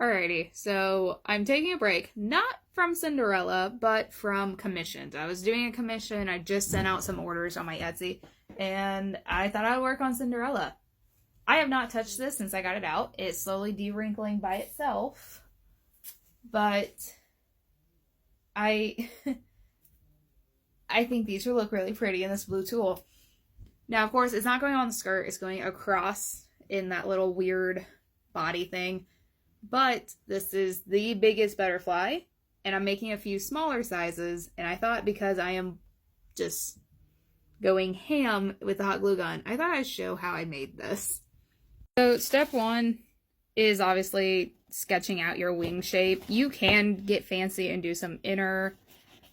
Alrighty, so I'm taking a break, not from Cinderella, but from commissions. I was doing a commission, I just sent out some orders on my Etsy, and I thought I would work on Cinderella. I have not touched this since I got it out. It's slowly de-wrinkling by itself, but I I think these will look really pretty in this blue tulle. Now, of course, it's not going on the skirt, it's going across in that little weird body thing. But this is the biggest butterfly, and I'm making a few smaller sizes, and I thought because I am just going ham with the hot glue gun, I thought I'd show how I made this. So step one is obviously sketching out your wing shape. You can get fancy and do some inner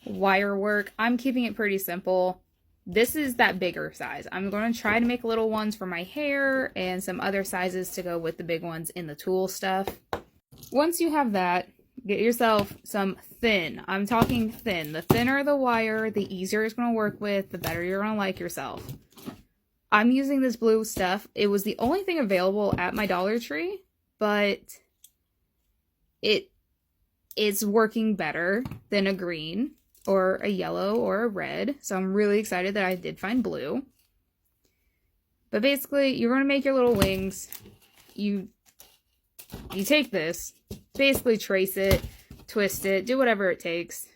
wire work. I'm keeping it pretty simple. This is that bigger size. I'm going to try to make little ones for my hair and some other sizes to go with the big ones in the tulle stuff. Once you have that, get yourself some thin. I'm talking thin. The thinner the wire, the easier it's going to work with, the better you're going to like yourself. I'm using this blue stuff. It was the only thing available at my Dollar Tree, but it's working better than a green or a yellow or a red. So I'm really excited that I did find blue. But basically, you're going to make your little wings. You take this, basically trace it, twist it, do whatever it takes,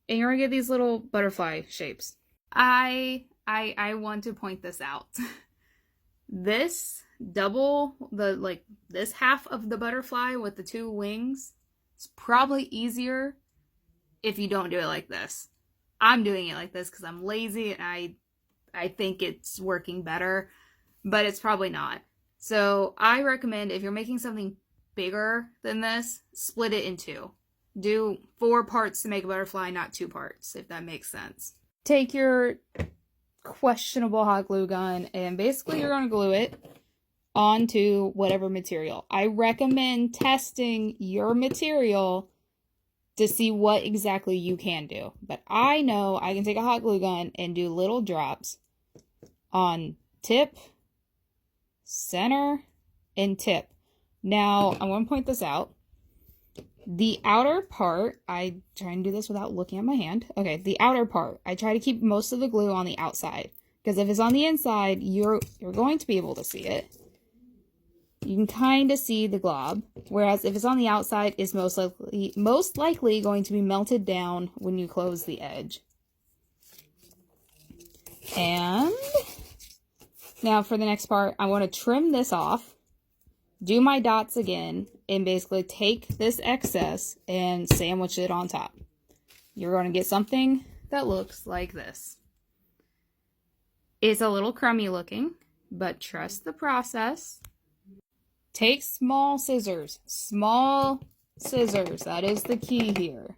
and you're going to get these little butterfly shapes. I want to point this out. This this half of the butterfly with the two wings is probably easier if you don't do it like this. I'm doing it like this because I'm lazy and I think it's working better, but it's probably not. So I recommend if you're making something bigger than this, split it in two. Do 4 parts to make a butterfly, not 2 parts, if that makes sense. Take your questionable hot glue gun and basically you're going to glue it onto whatever material. I recommend testing your material to see what exactly you can do. But I know I can take a hot glue gun and do little drops on tip, center, and tip. Now, I'm going to point this out. The outer part, I try and do this without looking at my hand. Okay, the outer part, I try to keep most of the glue on the outside. Because if it's on the inside, you're going to be able to see it. You can kind of see the glob. Whereas if it's on the outside, it's most likely going to be melted down when you close the edge. And now for the next part, I want to trim this off, do my dots again, and basically take this excess and sandwich it on top. You're going to get something that looks like this. It's a little crummy looking, but trust the process. Take small scissors. Small scissors. That is the key here.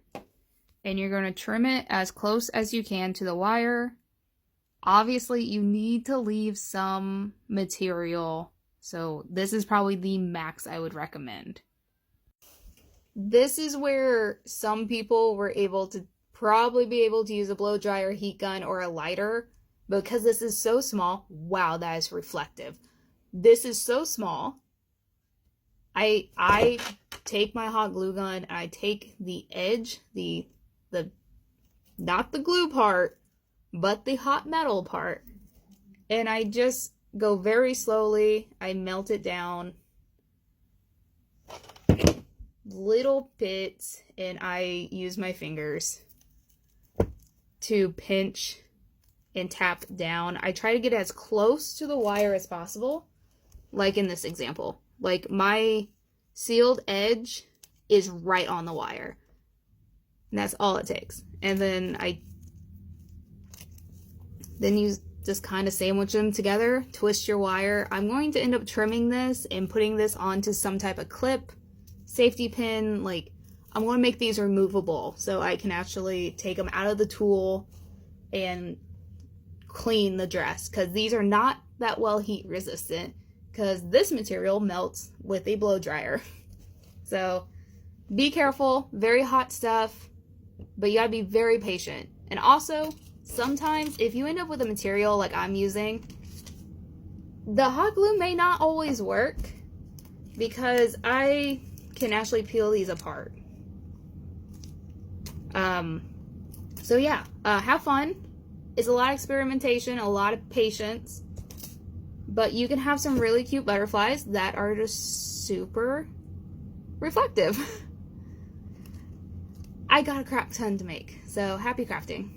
And you're going to trim it as close as you can to the wire. Obviously, you need to leave some material. So this is probably the max I would recommend. This is where some people were able to probably be able to use a blow dryer, heat gun, or a lighter. Because this is so small, wow, that is reflective. This is so small. I take my hot glue gun and I take the edge, the not the glue part, but the hot metal part, and I just go very slowly. I melt it down little bits, and I use my fingers to pinch and tap down. I try to get as close to the wire as possible, like in this example. Like my sealed edge is right on the wire. And that's all it takes. And then you just kind of sandwich them together, twist your wire. I'm going to end up trimming this and putting this onto some type of clip, safety pin. Like, I'm going to make these removable so I can actually take them out of the tool and clean the dress, because these are not that well heat resistant, because this material melts with a blow dryer. So be careful, very hot stuff, but you gotta be very patient. And also, sometimes if you end up with a material like I'm using, the hot glue may not always work, because I can actually peel these apart. So yeah, have fun. It's a lot of experimentation, a lot of patience, but you can have some really cute butterflies that are just super reflective. I got a crap ton to make, so happy crafting.